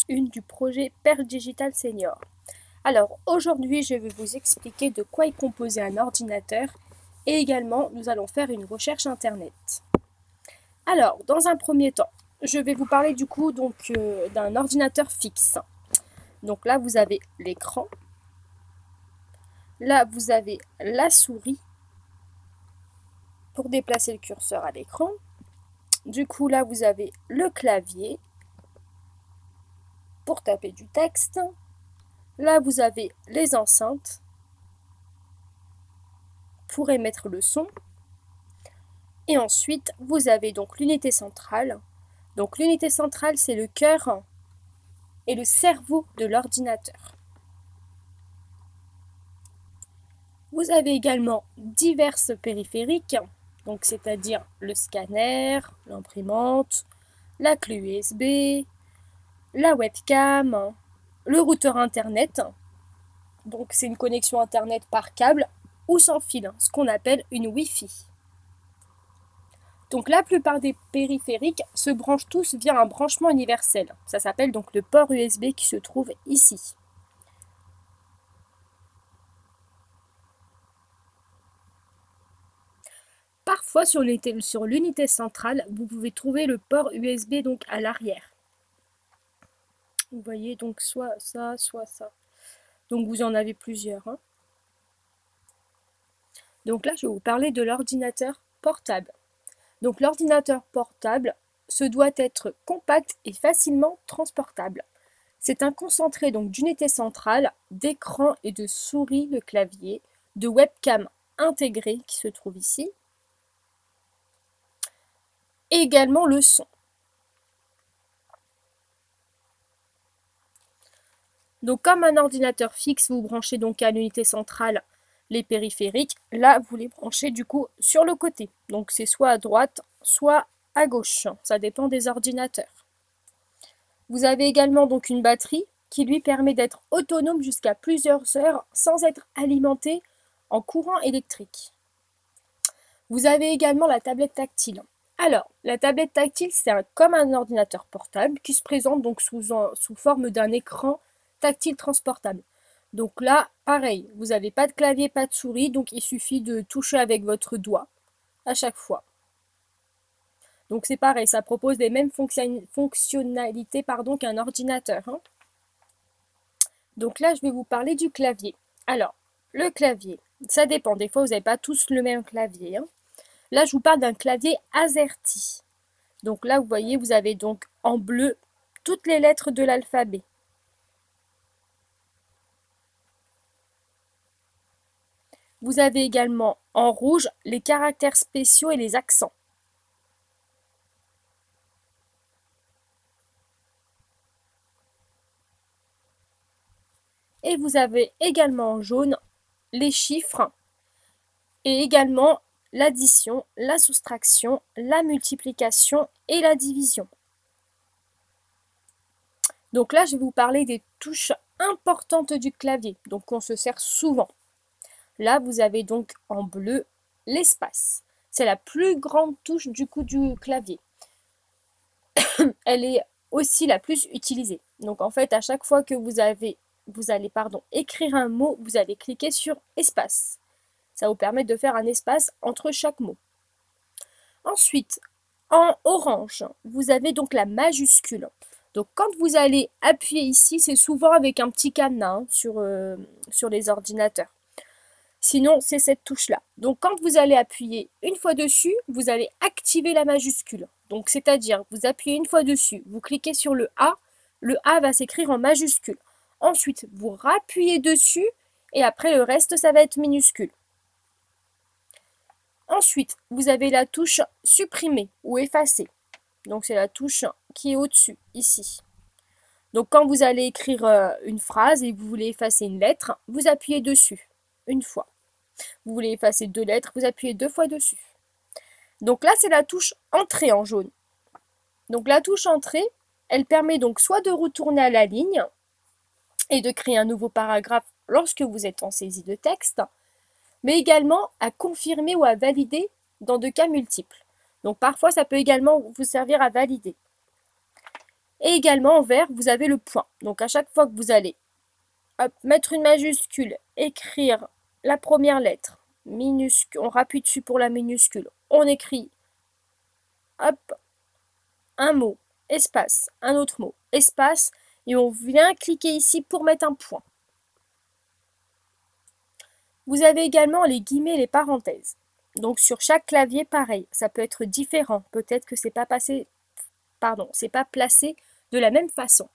une du projet Père Digital Senior. Alors aujourd'hui je vais vous expliquer de quoi est composé un ordinateur et également nous allons faire une recherche internet. Alors dans un premier temps je vais vous parler du coup d'un ordinateur fixe. Donc là vous avez l'écran, là vous avez la souris pour déplacer le curseur à l'écran. Du coup là vous avez le clavier pour taper du texte. Là, vous avez les enceintes pour émettre le son. Et ensuite, vous avez donc l'unité centrale. Donc l'unité centrale, c'est le cœur et le cerveau de l'ordinateur. Vous avez également diverses périphériques, donc c'est-à-dire le scanner, l'imprimante, la clé USB, la webcam, le routeur internet. Donc c'est une connexion internet par câble ou sans fil, ce qu'on appelle une Wi-Fi. Donc la plupart des périphériques se branchent tous via un branchement universel. Ça s'appelle donc le port USB qui se trouve ici. Parfois sur l'unité centrale, vous pouvez trouver le port USB donc à l'arrière. Vous voyez donc soit ça, soit ça. Donc vous en avez plusieurs. Donc là, je vais vous parler de l'ordinateur portable. Donc l'ordinateur portable se doit être compact et facilement transportable. C'est un concentré donc d'unité centrale, d'écran et de souris de clavier, de webcam intégrée qui se trouve ici, et également le son. Donc comme un ordinateur fixe, vous branchez donc à l'unité centrale les périphériques. Là, vous les branchez du coup sur le côté. Donc c'est soit à droite, soit à gauche. Ça dépend des ordinateurs. Vous avez également donc une batterie qui lui permet d'être autonome jusqu'à plusieurs heures sans être alimenté en courant électrique. Vous avez également la tablette tactile. Alors, la tablette tactile, c'est comme un ordinateur portable qui se présente donc sous forme d'un écran tactile transportable. Donc là, pareil, vous n'avez pas de clavier, pas de souris, donc il suffit de toucher avec votre doigt à chaque fois. Donc c'est pareil, ça propose les mêmes fonctionnalités qu'un ordinateur. Donc là, je vais vous parler du clavier. Alors, le clavier, ça dépend. Des fois, vous n'avez pas tous le même clavier. Là, je vous parle d'un clavier AZERTY. Donc là, vous voyez, vous avez donc en bleu toutes les lettres de l'alphabet. Vous avez également en rouge les caractères spéciaux et les accents. Et vous avez également en jaune les chiffres et également l'addition, la soustraction, la multiplication et la division. Donc là, je vais vous parler des touches importantes du clavier, donc on se sert souvent. Là, vous avez donc en bleu l'espace. C'est la plus grande touche du coup du clavier. Elle est aussi la plus utilisée. Donc en fait, à chaque fois que vous allez écrire un mot, vous allez cliquer sur espace. Ça vous permet de faire un espace entre chaque mot. Ensuite, en orange, vous avez donc la majuscule. Donc quand vous allez appuyer ici, c'est souvent avec un petit cadenas sur les ordinateurs. Sinon, c'est cette touche-là. Donc quand vous allez appuyer une fois dessus, vous allez activer la majuscule. Donc c'est-à-dire, vous appuyez une fois dessus, vous cliquez sur le A va s'écrire en majuscule. Ensuite, vous rappuyez dessus et après le reste, ça va être minuscule. Ensuite, vous avez la touche supprimer ou effacer. Donc c'est la touche qui est au-dessus, ici. Donc quand vous allez écrire une phrase et que vous voulez effacer une lettre, vous appuyez dessus, une fois. Vous voulez effacer 2 lettres, vous appuyez 2 fois dessus. Donc là, c'est la touche entrée en jaune. Donc la touche entrée, elle permet donc soit de retourner à la ligne et de créer un nouveau paragraphe lorsque vous êtes en saisie de texte, mais également à confirmer ou à valider dans de cas multiples. Donc parfois, ça peut également vous servir à valider. Et également en vert, vous avez le point. Donc à chaque fois que vous allez mettre une majuscule, écrire la première lettre, minuscule, on rappuie dessus pour la minuscule, on écrit hop, un mot, espace, un autre mot, espace, et on vient cliquer ici pour mettre un point. Vous avez également les guillemets et les parenthèses. Donc sur chaque clavier, pareil, ça peut être différent. Peut-être que c'est pas passé, pardon, c'est pas placé de la même façon.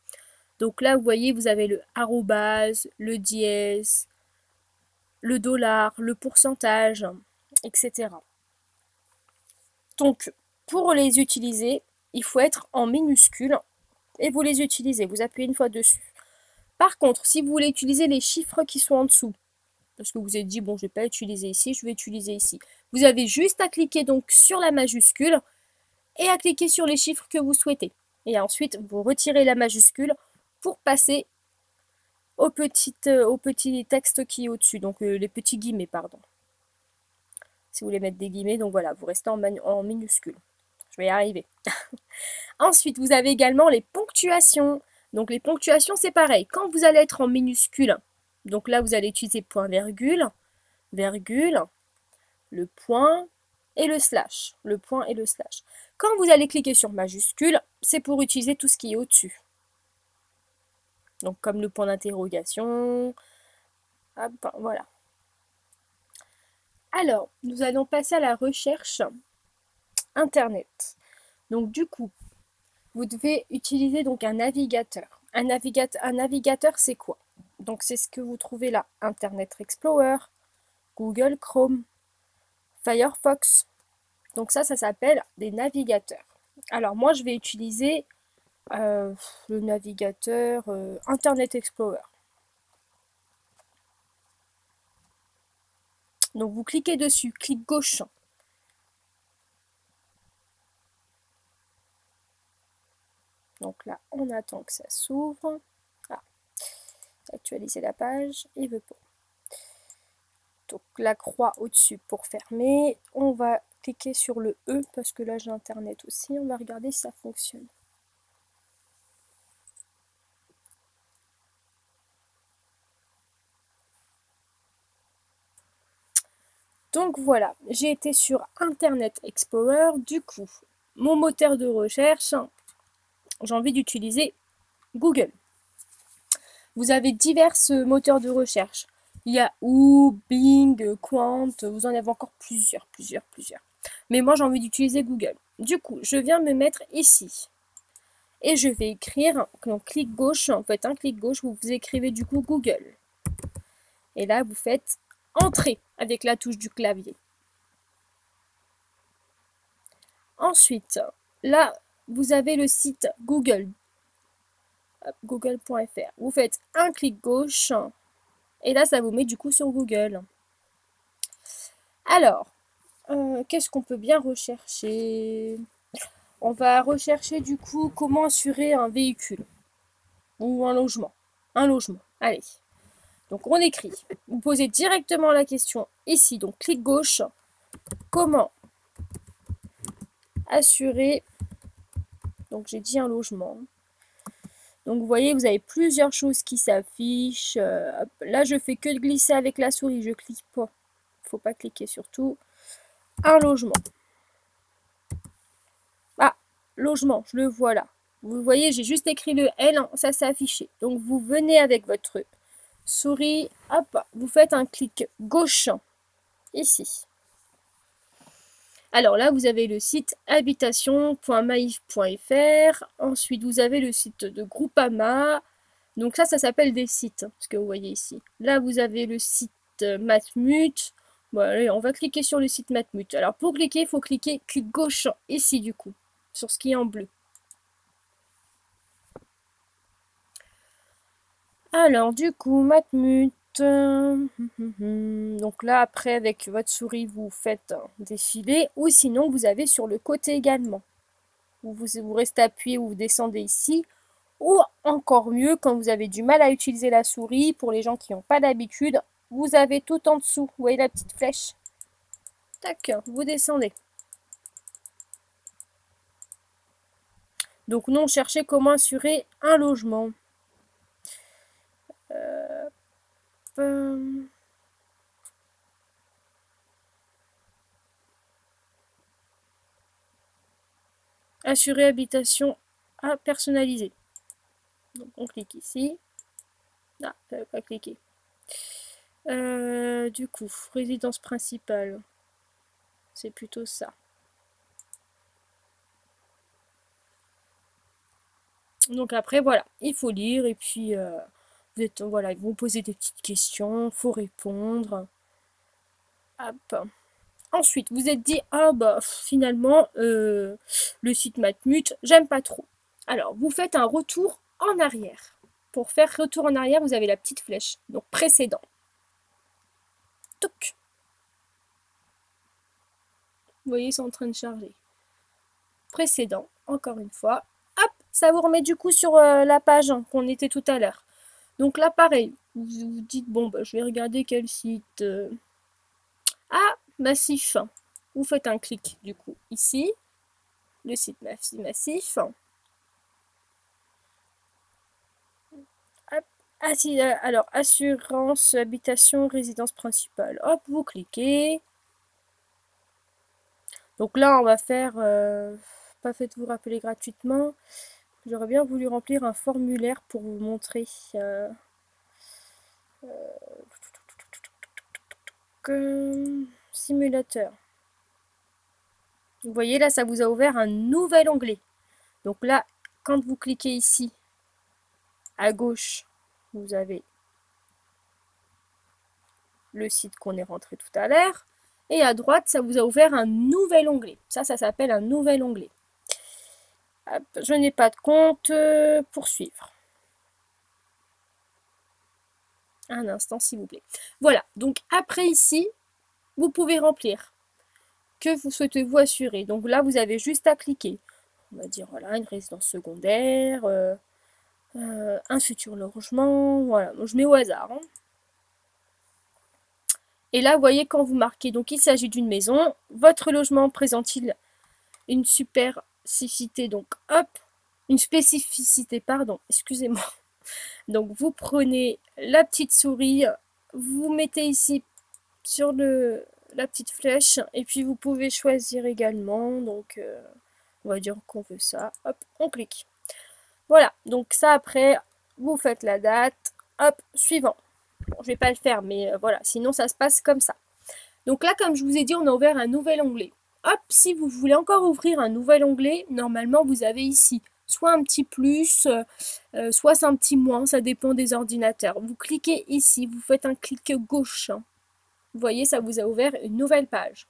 Donc là, vous voyez, vous avez le arrobase, le dièse, le dollar, le pourcentage, etc. Donc, pour les utiliser, il faut être en minuscule et vous les utilisez. Vous appuyez une fois dessus. Par contre, si vous voulez utiliser les chiffres qui sont en dessous, parce que vous êtes dit, bon, je ne vais pas utiliser ici, je vais utiliser ici. Vous avez juste à cliquer donc sur la majuscule et à cliquer sur les chiffres que vous souhaitez. Et ensuite, vous retirez la majuscule pour passer au petit texte qui est au-dessus, donc les petits guillemets, pardon. Si vous voulez mettre des guillemets, donc voilà, vous restez en minuscule. Je vais y arriver. Ensuite, vous avez également les ponctuations. Donc les ponctuations, c'est pareil. Quand vous allez être en minuscule, donc là, vous allez utiliser point virgule, virgule, le point et le slash. Le point et le slash. Quand vous allez cliquer sur majuscule, c'est pour utiliser tout ce qui est au-dessus. Donc comme le point d'interrogation. Voilà. Alors, nous allons passer à la recherche Internet. Donc du coup, vous devez utiliser donc un navigateur. Un navigateur, c'est quoi? Donc c'est ce que vous trouvez là. Internet Explorer, Google Chrome, Firefox. Donc ça s'appelle des navigateurs. Alors moi, je vais utiliser le navigateur Internet Explorer. Donc vous cliquez dessus, clic gauche. Donc là, on attend que ça s'ouvre. Ah, actualiser la page, il veut pas. Donc la croix au-dessus pour fermer. On va cliquer sur le E parce que là j'ai internet aussi. On va regarder si ça fonctionne. Donc voilà, j'ai été sur Internet Explorer. Du coup, mon moteur de recherche, j'ai envie d'utiliser Google. Vous avez divers moteurs de recherche. Il y a Yahoo, Bing, Quant, vous en avez encore plusieurs. Mais moi, j'ai envie d'utiliser Google. Du coup, je viens me mettre ici. Et je vais écrire, donc clic gauche, vous faites un clic gauche, vous écrivez du coup Google. Et là, vous faites Entrée avec la touche du clavier. Ensuite, là, vous avez le site Google, google.fr. Vous faites un clic gauche et là, ça vous met du coup sur Google. Alors, qu'est-ce qu'on peut bien rechercher? On va rechercher du coup comment assurer un véhicule ou un logement. Un logement, allez. Donc on écrit, vous posez directement la question ici, donc clic gauche, comment assurer, donc j'ai dit un logement. Donc vous voyez, vous avez plusieurs choses qui s'affichent. Là, je fais que de glisser avec la souris, je clique pas. Il ne faut pas cliquer surtout. Un logement. Ah, logement, je le vois là. Vous voyez, j'ai juste écrit le L, ça s'est affiché. Donc vous venez avec votre souris, hop, vous faites un clic gauche ici. Alors là, vous avez le site habitation.maif.fr. Ensuite, vous avez le site de Groupama. Donc ça s'appelle des sites, ce que vous voyez ici. Là, vous avez le site Matmut. Bon, allez, on va cliquer sur le site Matmut. Alors pour cliquer, il faut cliquer clic gauche ici du coup, sur ce qui est en bleu. Alors du coup, Matmut. Donc là, après, avec votre souris, vous faites défiler. Ou sinon, vous avez sur le côté également. Vous restez appuyé ou vous descendez ici. Ou encore mieux, quand vous avez du mal à utiliser la souris, pour les gens qui n'ont pas d'habitude, vous avez tout en dessous. Vous voyez la petite flèche? Tac, vous descendez. Donc nous, on cherchait comment assurer un logement. Euh, Assurer habitation à personnaliser. Donc on clique ici. Ah, ça va pas cliquer. Du coup, résidence principale. C'est plutôt ça. Donc après, voilà, il faut lire et puis voilà, ils vont poser des petites questions, faut répondre. Hop. Ensuite, vous êtes dit, ah bah finalement, le site Matmut, j'aime pas trop. Alors, vous faites un retour en arrière. Pour faire retour en arrière, vous avez la petite flèche, donc précédent. Touc. Vous voyez, c'est en train de charger. Précédent, encore une fois. Hop, ça vous remet du coup sur la page qu'on était tout à l'heure. Donc là, pareil, vous vous dites, bon, bah, je vais regarder quel site. Ah, Massif. Vous faites un clic du coup ici, le site Massif. Hop. Ah, si, alors, assurance, habitation, résidence principale. Hop, vous cliquez. Donc là, on va faire, pas faites-vous rappeler gratuitement. J'aurais bien voulu remplir un formulaire pour vous montrer. Simulateur. Vous voyez là, ça vous a ouvert un nouvel onglet. Donc là, quand vous cliquez ici, à gauche, vous avez le site qu'on est rentré tout à l'heure. Et à droite, ça vous a ouvert un nouvel onglet. Ça s'appelle un nouvel onglet. Hop, je n'ai pas de compte. Poursuivre. Un instant, s'il vous plaît. Voilà, donc après ici, vous pouvez remplir. Que vous souhaitez-vous assurer? Donc là, vous avez juste à cliquer. On va dire, voilà, une résidence secondaire, un futur logement, voilà. Donc je mets au hasard. Hein. Et là, vous voyez, quand vous marquez, donc il s'agit d'une maison, votre logement présente-t-il une spécificité, donc hop, une spécificité, pardon, excusez-moi. Donc vous prenez la petite souris, vous mettez ici sur la petite flèche, et puis vous pouvez choisir également, donc on va dire qu'on veut ça, hop, on clique. Voilà, donc ça après, vous faites la date, hop, suivant. Bon, je vais pas le faire, mais voilà, sinon ça se passe comme ça. Donc là, comme je vous ai dit, on a ouvert un nouvel onglet. Hop, si vous voulez encore ouvrir un nouvel onglet, normalement vous avez ici soit un petit plus, soit c'est un petit moins, ça dépend des ordinateurs. Vous cliquez ici, vous faites un clic gauche. Vous voyez, ça vous a ouvert une nouvelle page.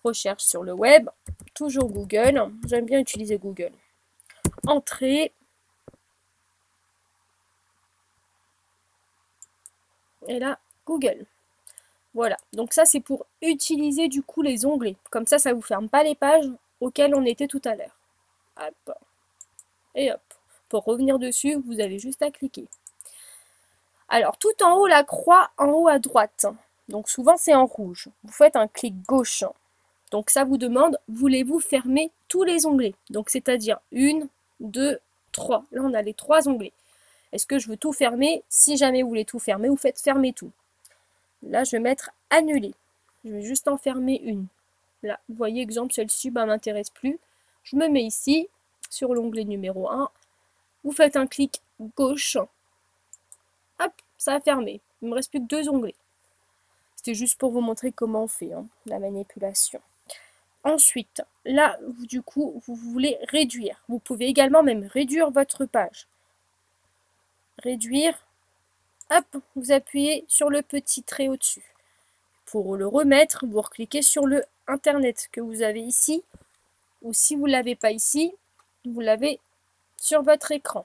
Recherche sur le web, toujours Google. J'aime bien utiliser Google. Entrée. Et là, Google. Voilà, donc ça c'est pour utiliser du coup les onglets. Comme ça vous ferme pas les pages auxquelles on était tout à l'heure. Hop. Et hop. Pour revenir dessus, vous avez juste à cliquer. Alors tout en haut, la croix en haut à droite. Donc souvent c'est en rouge. Vous faites un clic gauche. Donc ça vous demande, voulez-vous fermer tous les onglets? Donc c'est-à-dire 1, 2, 3. Là on a les 3 onglets. Est-ce que je veux tout fermer? Si jamais vous voulez tout fermer, vous faites fermer tout. Là, je vais mettre annuler. Je vais juste en fermer une. Là, vous voyez, exemple, celle-ci ne m'intéresse plus. Je me mets ici, sur l'onglet numéro 1. Vous faites un clic gauche. Hop, ça a fermé. Il ne me reste plus que 2 onglets. C'était juste pour vous montrer comment on fait la manipulation. Ensuite, là, du coup, vous voulez réduire. Vous pouvez également même réduire votre page. Réduire. Hop, vous appuyez sur le petit trait au-dessus. Pour le remettre, vous recliquez sur le Internet que vous avez ici. Ou si vous ne l'avez pas ici, vous l'avez sur votre écran.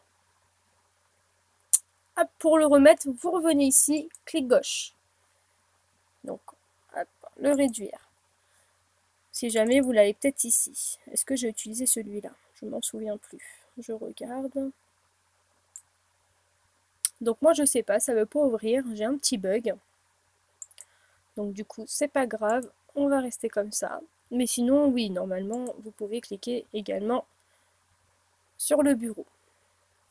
Hop, pour le remettre, vous revenez ici, clic gauche. Donc, hop, le réduire. Si jamais vous l'avez peut-être ici. Est-ce que j'ai utilisé celui-là? Je ne m'en souviens plus. Je regarde. Donc moi, je ne sais pas, ça ne veut pas ouvrir. J'ai un petit bug. Donc du coup, c'est pas grave. On va rester comme ça. Mais sinon, oui, normalement, vous pouvez cliquer également sur le bureau.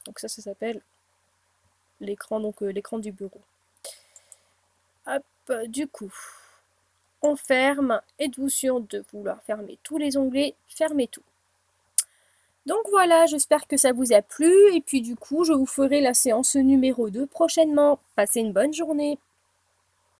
Donc ça s'appelle l'écran, donc l'écran du bureau. Hop, du coup, on ferme. Êtes-vous sûr de vouloir fermer tous les onglets? Fermez tout. Donc voilà, j'espère que ça vous a plu et puis du coup, je vous ferai la séance numéro 2 prochainement. Passez une bonne journée.